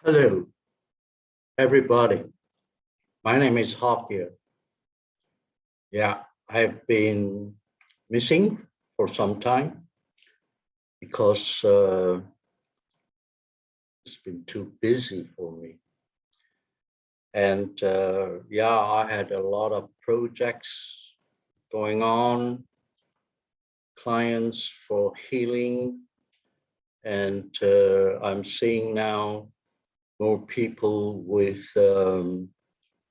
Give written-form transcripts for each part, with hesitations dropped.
Hello, everybody. My name is Hawk here. Yeah, I've been missing for some time because it's been too busy for me. And yeah, I had a lot of projects going on, clients for healing, and I'm seeing now more people with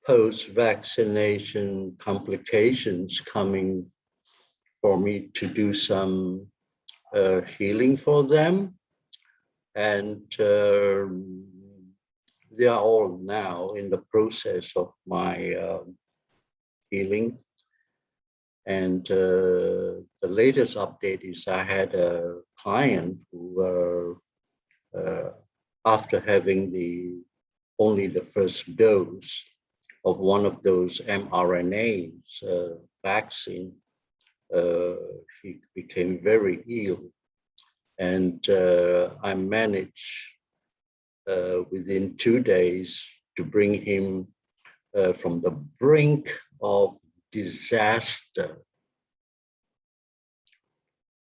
post-vaccination complications coming for me to do some healing for them. And they are all now in the process of my healing. And the latest update is I had a client who, after having only the first dose of one of those mRNAs vaccine, uh, he became very ill. And I managed within 2 days to bring him from the brink of disaster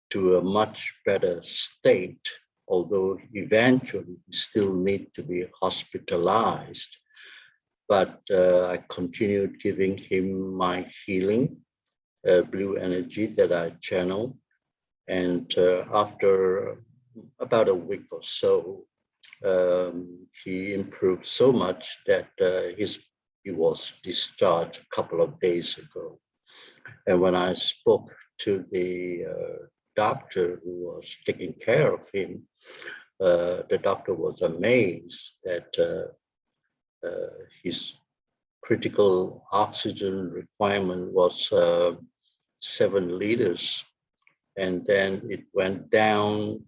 to a much better state, although eventually he still need to be hospitalized. But I continued giving him my healing, blue energy that I channel. And after about a week or so, he improved so much that he was discharged a couple of days ago. And when I spoke to the doctor who was taking care of him, the doctor was amazed that his critical oxygen requirement was 7 liters. And then it went down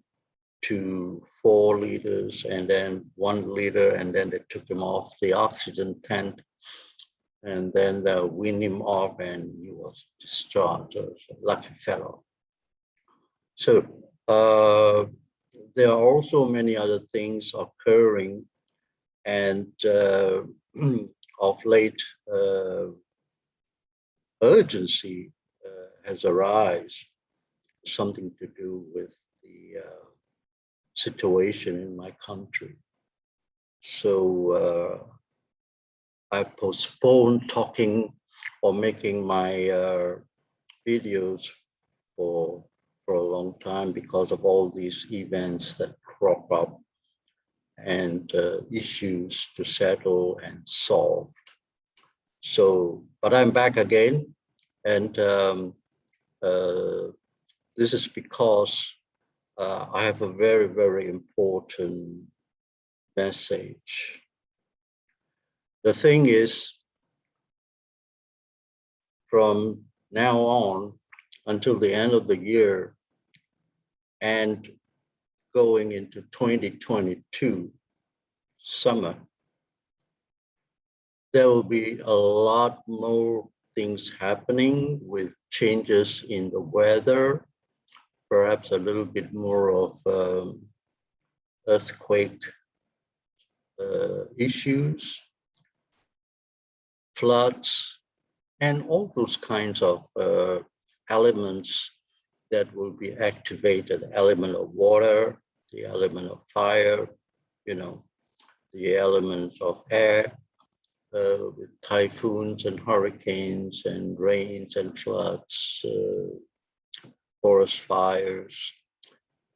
to 4 liters and then 1 liter, and then they took him off the oxygen tent, and then they weaned him off and he was discharged. Lucky fellow. So there are also many other things occurring, and of late urgency has arisen, something to do with the situation in my country. So I postponed talking or making my videos for a long time because of all these events that crop up and issues to settle and solve. So, but I'm back again, and this is because I have a very, very important message. The thing is, from now on until the end of the year and going into 2022 summer, there will be a lot more things happening with changes in the weather, perhaps a little bit more of earthquake issues, floods, and all those kinds of elements that will be activated, the element of water, the element of fire, the elements of air, with typhoons and hurricanes and rains and floods, forest fires,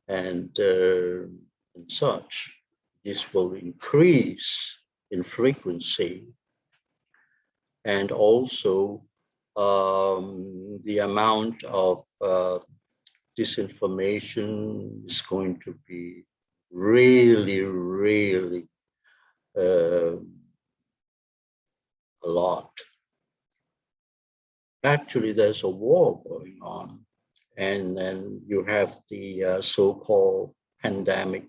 and such. This will increase in frequency, and also the amount of disinformation is going to be really, really a lot. Actually, there's a war going on, and then you have the so-called pandemic,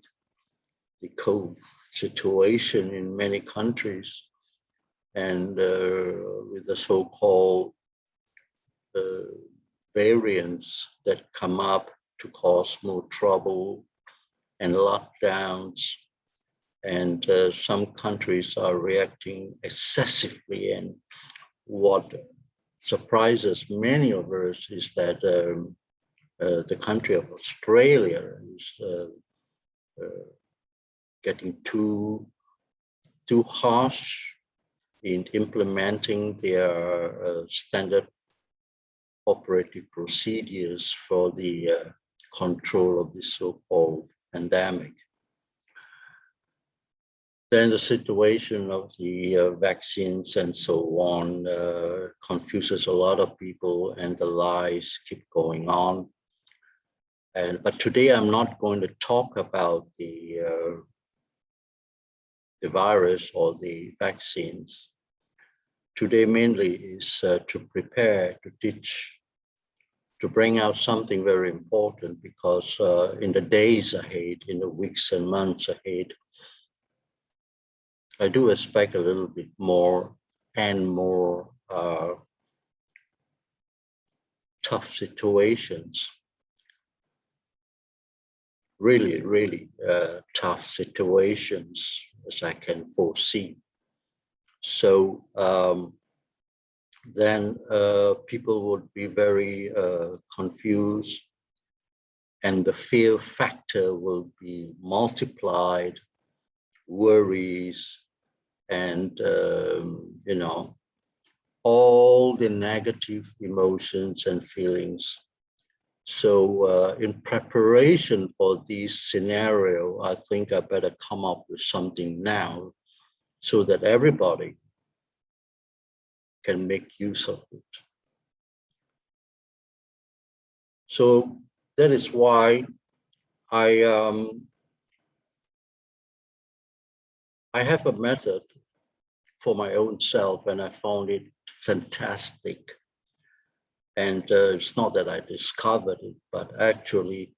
the COVID situation in many countries, and with the so-called variants that come up to cause more trouble and lockdowns. and some countries are reacting excessively. And what surprises many of us is that the country of Australia is getting too harsh in implementing their standard operating procedures for the control of the so-called pandemic. Then the situation of the vaccines and so on confuses a lot of people, and the lies keep going on. But today I'm not going to talk about the virus or the vaccines. Today mainly is to prepare, to teach, to bring out something very important, because in the days ahead, in the weeks and months ahead, I do expect a little bit more and more tough situations, really tough situations as I can foresee. So then people would be very confused, and the fear factor will be multiplied, worries, and you know, all the negative emotions and feelings. So in preparation for this scenario, I think I better come up with something now so that everybody can make use of it. So that is why I have a method for my own self, and I found it fantastic. And it's not that I discovered it, but actually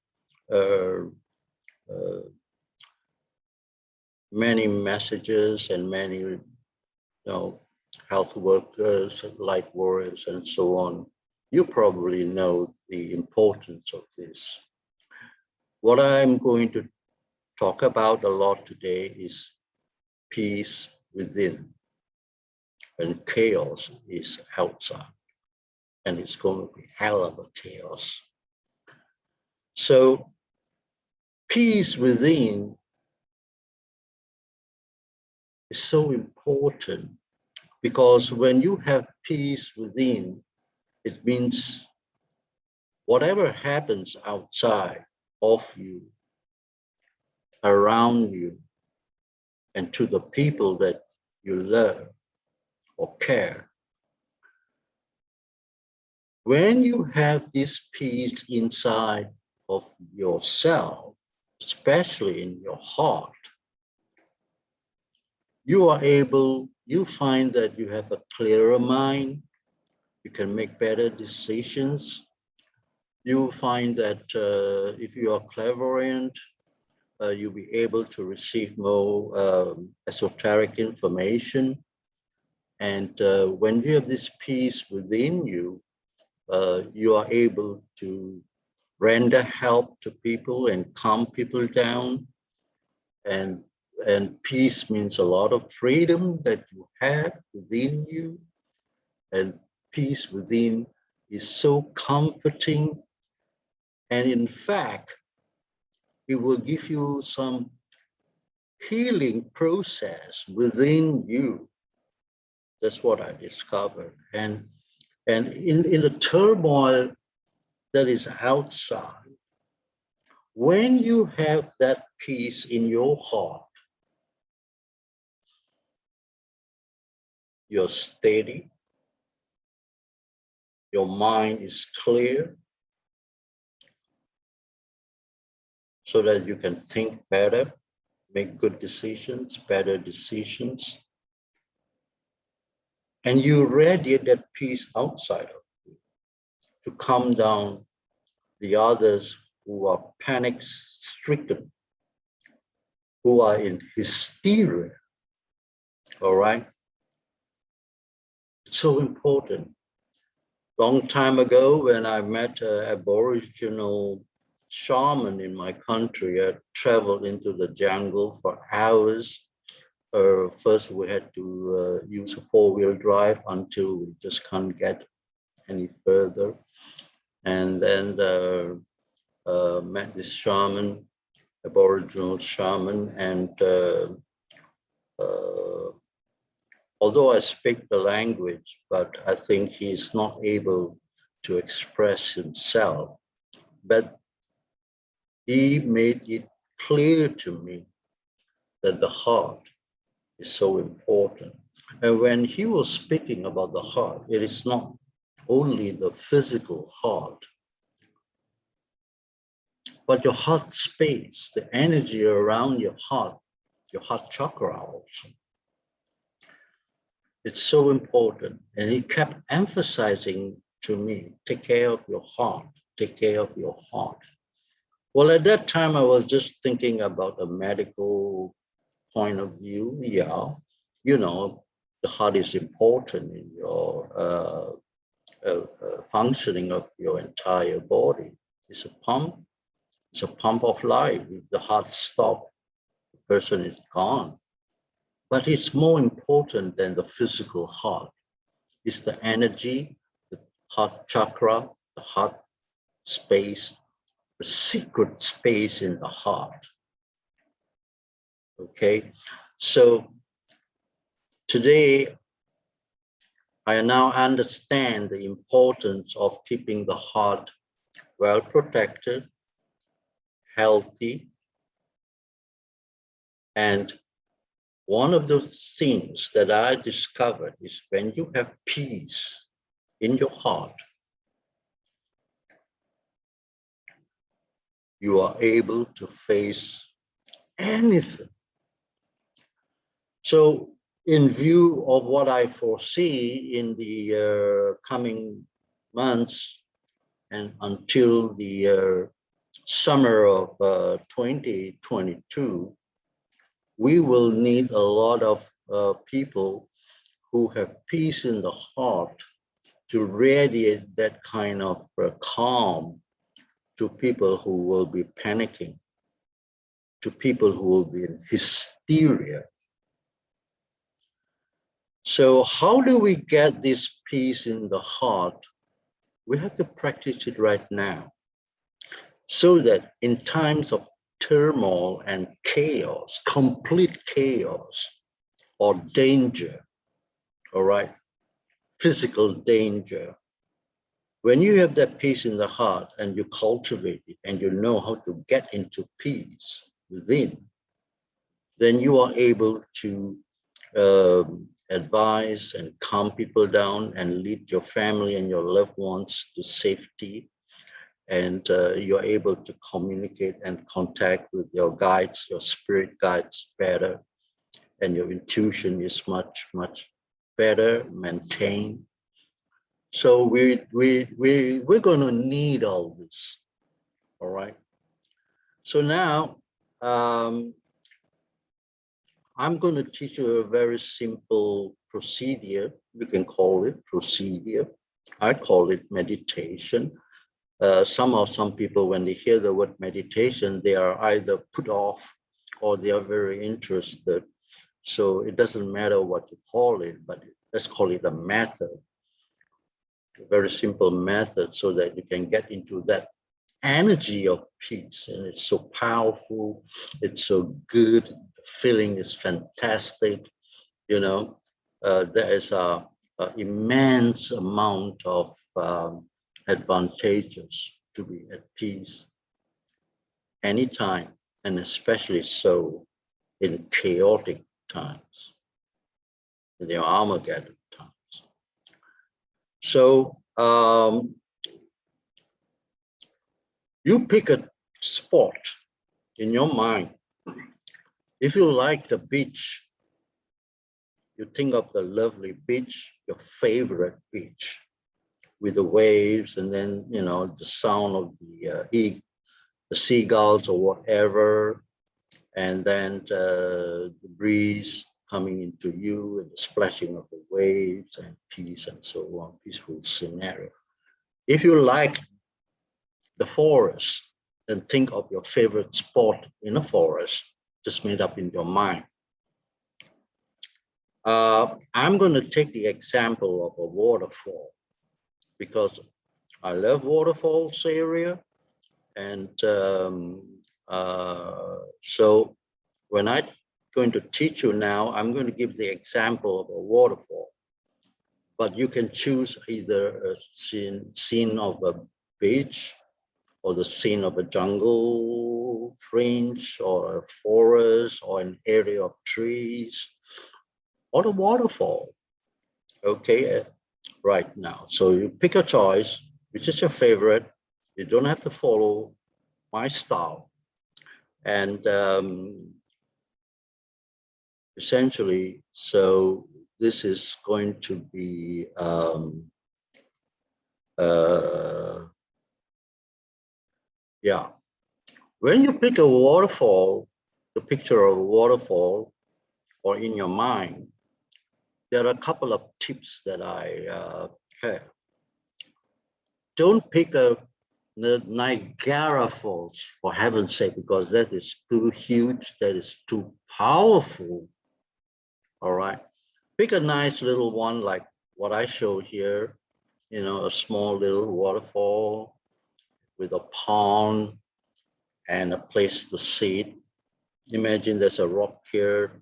many messages and many health workers, light warriors, and so on, you probably know the importance of this. What I'm going to talk about a lot today is peace within, and chaos is outside, and it's going to be hell of a chaos. So peace within is so important, because when you have peace within, it means whatever happens outside of you, around you, and to the people that you love or care, when you have this peace inside of yourself, especially in your heart, you find that you have a clearer mind, you can make better decisions. You find that if you are clairvoyant, you'll be able to receive more esoteric information. And when you have this peace within you, you are able to render help to people and calm people down. And peace means a lot of freedom that you have within you. And peace within is so comforting. And in fact, it will give you some healing process within you. That's what I discovered. And in the turmoil that is outside, when you have that peace in your heart, you're steady, your mind is clear, so that you can think better, make good decisions, better decisions. And you radiate that peace outside of you to calm down the others who are panic-stricken, who are in hysteria, all right? It's so important. Long time ago, when I met an Aboriginal shaman in my country. I traveled into the jungle for hours. First, we had to use a four-wheel drive until we just can't get any further. And then met this shaman, Aboriginal shaman, and although I speak the language, but I think he's not able to express himself. But he made it clear to me that the heart is so important. And when he was speaking about the heart, it is not only the physical heart, but your heart space, the energy around your heart chakra also. It's so important. And he kept emphasizing to me, take care of your heart, take care of your heart. Well, at that time, I was just thinking about a medical point of view. Yeah, you know, the heart is important in your functioning of your entire body. It's a pump. It's a pump of life. If the heart stops, the person is gone. But it's more important than the physical heart. It's the energy, the heart chakra, the heart space, the secret space in the heart. Okay, so today I now understand the importance of keeping the heart well protected, healthy, and one of those things that I discovered is when you have peace in your heart, you are able to face anything. So in view of what I foresee in the coming months and until the summer of 2022, we will need a lot of people who have peace in the heart to radiate that kind of calm to people who will be panicking, to people who will be in hysteria. So how do we get this peace in the heart? We have to practice it right now, so that in times of turmoil and chaos, complete chaos or danger, all right, physical danger, when you have that peace in the heart and you cultivate it and you know how to get into peace within, then you are able to advise and calm people down and lead your family and your loved ones to safety. And you're able to communicate and contact with your guides, your spirit guides better. And your intuition is much, much better maintained. So we're going to need all this, all right? So now I'm going to teach you a very simple procedure. We can call it procedure. I call it meditation. Some people, when they hear the word meditation, they are either put off or they are very interested. So it doesn't matter what you call it, but let's call it a method, a very simple method, so that you can get into that energy of peace. And it's so powerful, it's so good, the feeling is fantastic. You know, there is a immense amount of advantages to be at peace anytime, and especially so in chaotic times, in the Armageddon times. So you pick a spot in your mind. If you like the beach, you think of the lovely beach, your favorite beach, with the waves, and then, you know, the sound of the seagulls or whatever, and then the breeze coming into you and the splashing of the waves and peace and so on, peaceful scenario. If you like the forest, then think of your favorite spot in a forest, just made up in your mind. I'm going to take the example of a waterfall because I love waterfalls area. And so when I'm going to teach you now, I'm going to give the example of a waterfall. But you can choose either a scene of a beach, or the scene of a jungle fringe, or a forest, or an area of trees, or a waterfall. Okay, right now. So you pick a choice, which is your favorite. You don't have to follow my style. And essentially, so this is going to be yeah. When you pick a waterfall, the picture of a waterfall, or in your mind, there are a couple of tips that I have. Don't pick the Niagara Falls, for heaven's sake, because that is too huge, that is too powerful. All right. Pick a nice little one like what I showed here, you know, a small little waterfall with a pond and a place to sit. Imagine there's a rock here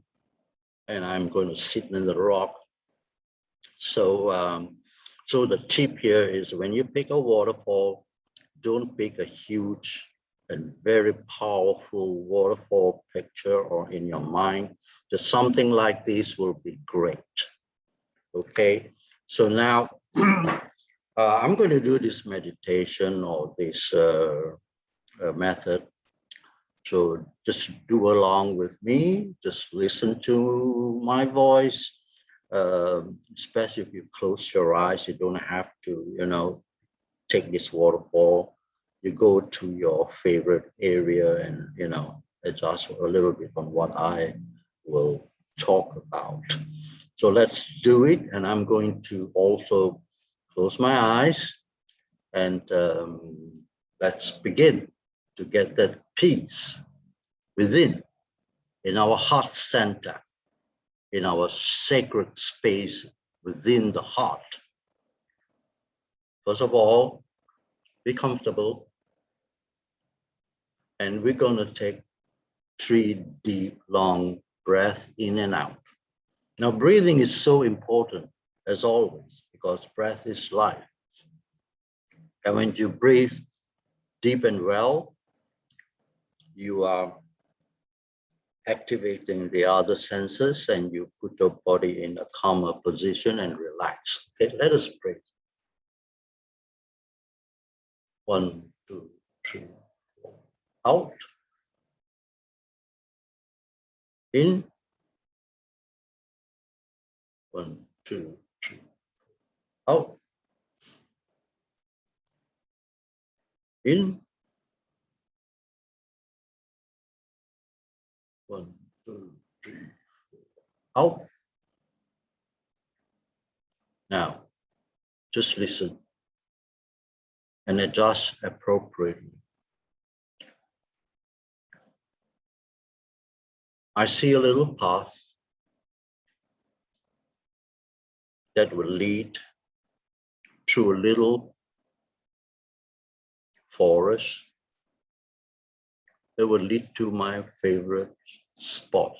and I'm going to sit in the rock. So, so the tip here is when you pick a waterfall, don't pick a huge and very powerful waterfall picture or in your mind. Just something like this will be great. Okay, so now I'm going to do this meditation or this method. So just do along with me, just listen to my voice. Especially if you close your eyes, you don't have to, you know, take this waterfall. You go to your favorite area and, you know, adjust a little bit on what I will talk about. So let's do it. And I'm going to also close my eyes and let's begin to get that peace within, in our heart center, in our sacred space within the heart. First of all, be comfortable. And we're going to take 3 deep, long breaths in and out. Now, breathing is so important, as always, because breath is life. And when you breathe deep and well, you are activating the other senses and you put your body in a calmer position and relax. Okay, let us breathe. 1, 2, 3, 4. Out. In. 1, 2, 3. Out. In. 1, 2, 3, 4. Out. Now, just listen and adjust appropriately. I see a little path that will lead through a little forest that will lead to my favorite spot,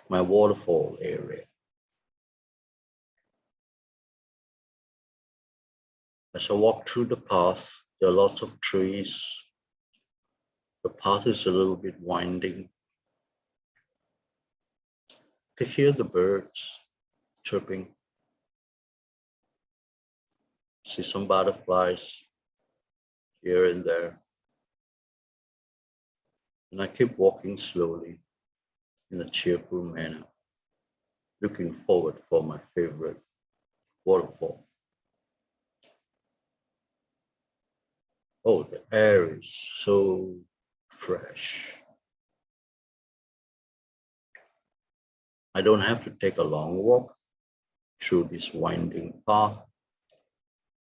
my waterfall area. As I walk through the path, there are lots of trees. The path is a little bit winding. To hear the birds chirping, see some butterflies here and there. And I keep walking slowly in a cheerful manner, looking forward for my favorite waterfall. Oh, the air is so fresh. I don't have to take a long walk through this winding path.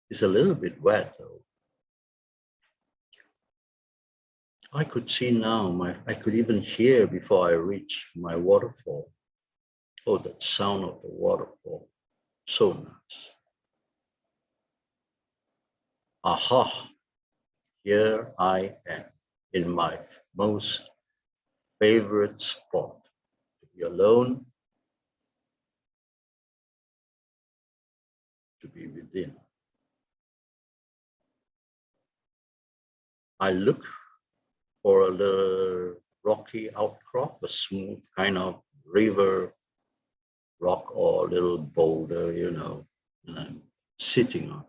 It's a little bit wet though. I could see now, I could even hear before I reached my waterfall. Oh, that sound of the waterfall, so nice. Aha, here I am in my most favorite spot, to be alone, to be within. I look for a little rocky outcrop, a smooth kind of river rock or a little boulder, and I'm sitting on.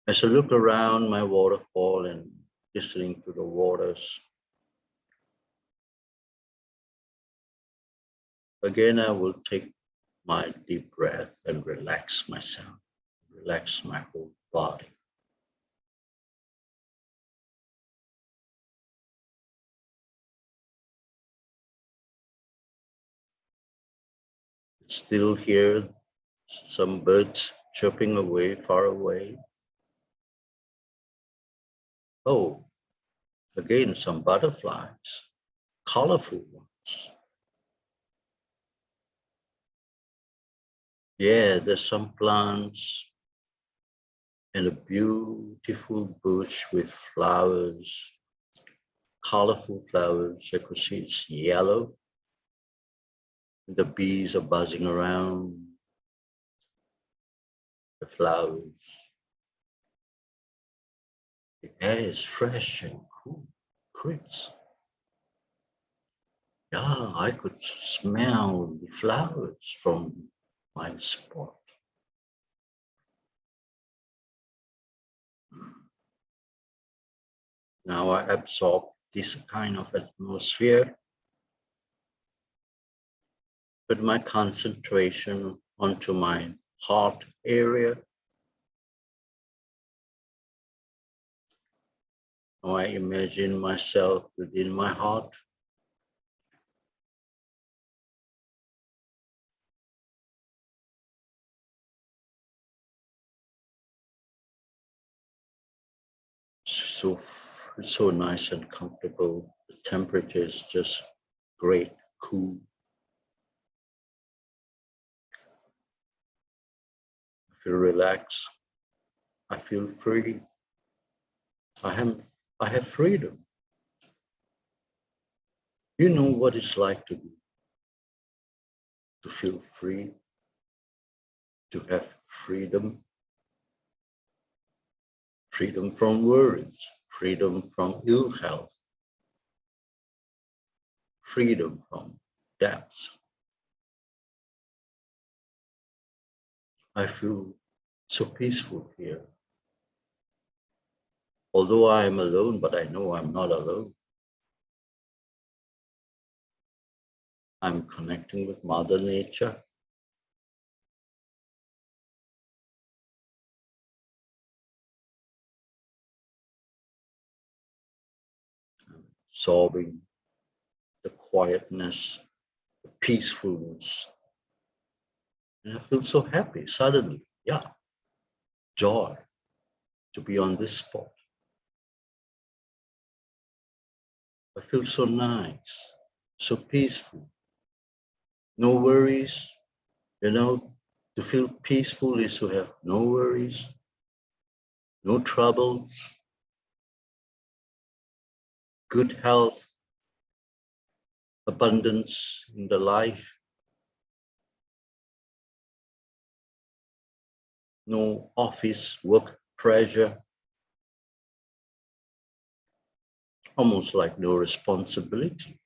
As I look around my waterfall and listening to the waters, again I will take my deep breath and relax myself, relax my whole body. Still hear some birds chirping away, far away. Oh, again, some butterflies, colorful ones. Yeah, there's some plants and a beautiful bush with flowers, colorful flowers. I could see it's yellow. The bees are buzzing around the flowers. The air is fresh and cool, crisp. Yeah, I could smell the flowers from my spot. Now I absorb this kind of atmosphere, put my concentration onto my heart area. Now I imagine myself within my heart. So nice and comfortable. The temperature is just great, cool. I feel relaxed. I feel free. I have freedom. You know what it's like to feel free, to have freedom, freedom from worries, freedom from ill health, freedom from debts. I feel so peaceful here. Although I am alone, but I know I'm not alone. I'm connecting with Mother Nature. Absorbing the quietness, the peacefulness. And I feel so happy suddenly. Yeah, joy to be on this spot. I feel so nice, so peaceful. No worries. To feel peaceful is to have no worries, no troubles, good health, abundance in the life, no office work pressure, almost like no responsibility.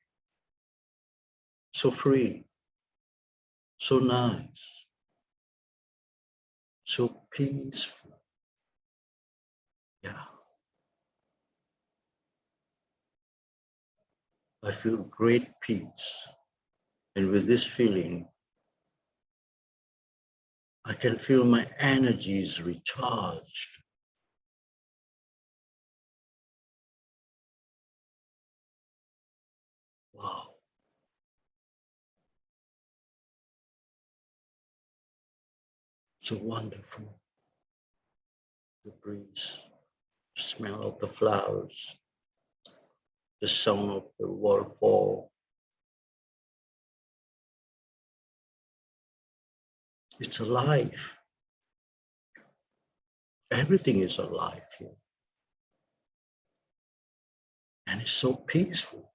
So free, so nice, so peaceful. Yeah, I feel great peace. And with this feeling, I can feel my energies recharged. Wow, so wonderful. The breeze, the smell of the flowers, the sound of the waterfall. It's alive. Everything is alive here. And it's so peaceful.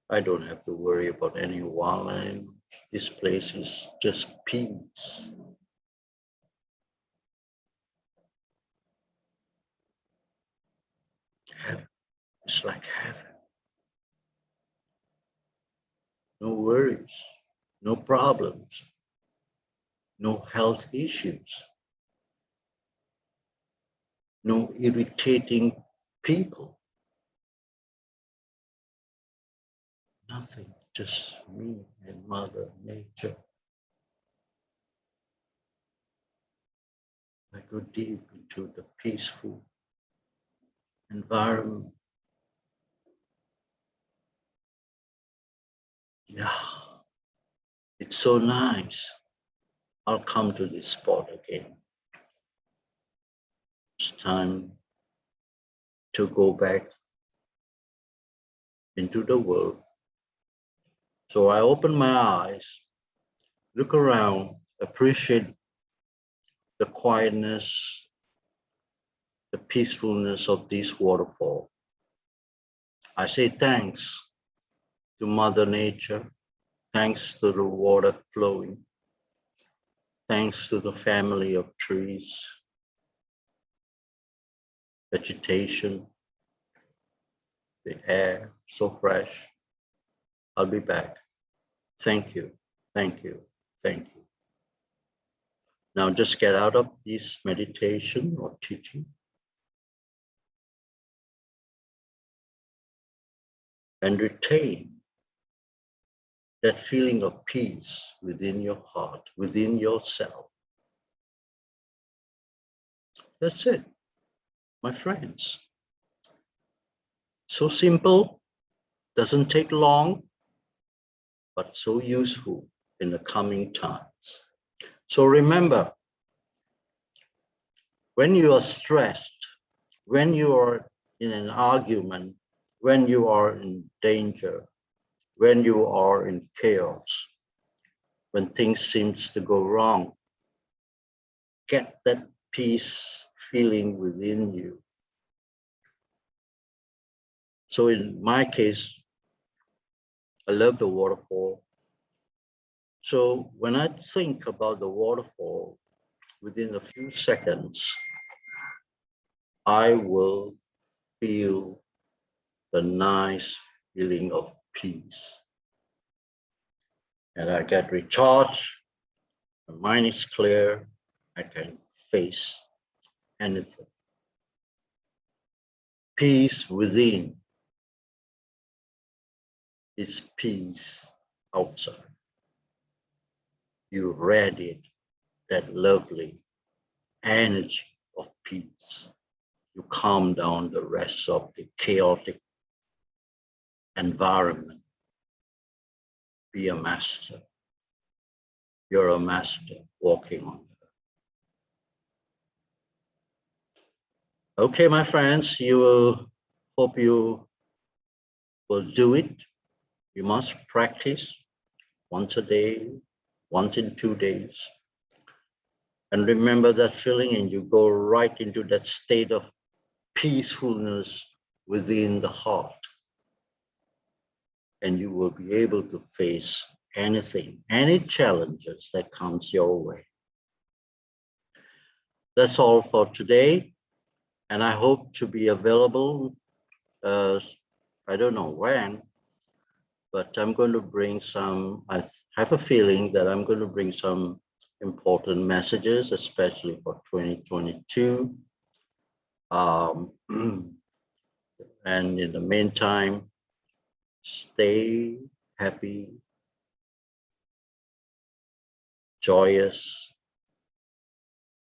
I don't have to worry about any wildlife. This place is just peace. Heaven. It's like heaven. No worries, no problems, no health issues, no irritating people. Nothing, just me and Mother Nature. I go deep into the peaceful environment. Yeah, it's so nice. I'll come to this spot again. It's time to go back into the world. So I open my eyes, look around, appreciate the quietness, the peacefulness of this waterfall. I say thanks to Mother Nature, thanks to the water flowing, thanks to the family of trees, vegetation, the air so fresh. I'll be back. Thank you, thank you, thank you. Now just get out of this meditation or teaching and retain that feeling of peace within your heart, within yourself. That's it, my friends. So simple, doesn't take long, but so useful in the coming times. So remember, when you are stressed, when you are in an argument, when you are in danger, when you are in chaos, when things seems to go wrong, get that peace feeling within you. So in my case, I love the waterfall. So when I think about the waterfall, within a few seconds, I will feel the nice feeling of peace. And I get recharged, my mind is clear, I can face anything. Peace within is peace outside. You radiate that lovely energy of peace. You calm down the rest of the chaotic environment. Be a master. You're a master walking on earth. Okay, my friends, hope you will do it. You must practice once a day, once in 2 days. And remember that feeling, and you go right into that state of peacefulness within the heart. And you will be able to face anything, any challenges that comes your way. That's all for today. And I hope to be available, I don't know when, but I'm going to bring some, I have a feeling that I'm going to bring some important messages, especially for 2022. And in the meantime, stay happy, joyous,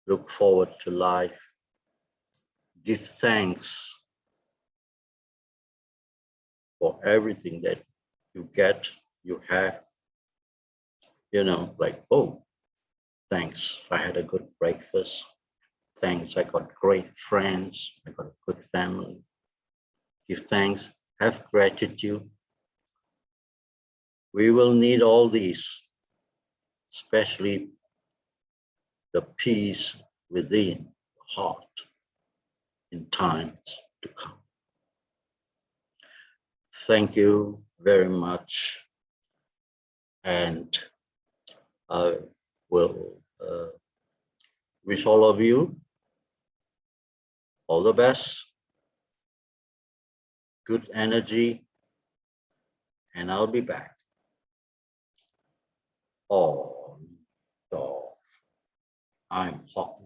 look forward to life, give thanks for everything that you get, you have, like, oh, Thanks, I had a good breakfast. Thanks, I got great friends. I got a good family. Give thanks, have gratitude. We will need all these, especially the peace within the heart in times to come. Thank you very much. And I will wish all of you all the best, good energy, and I'll be back. On. I'm Hawk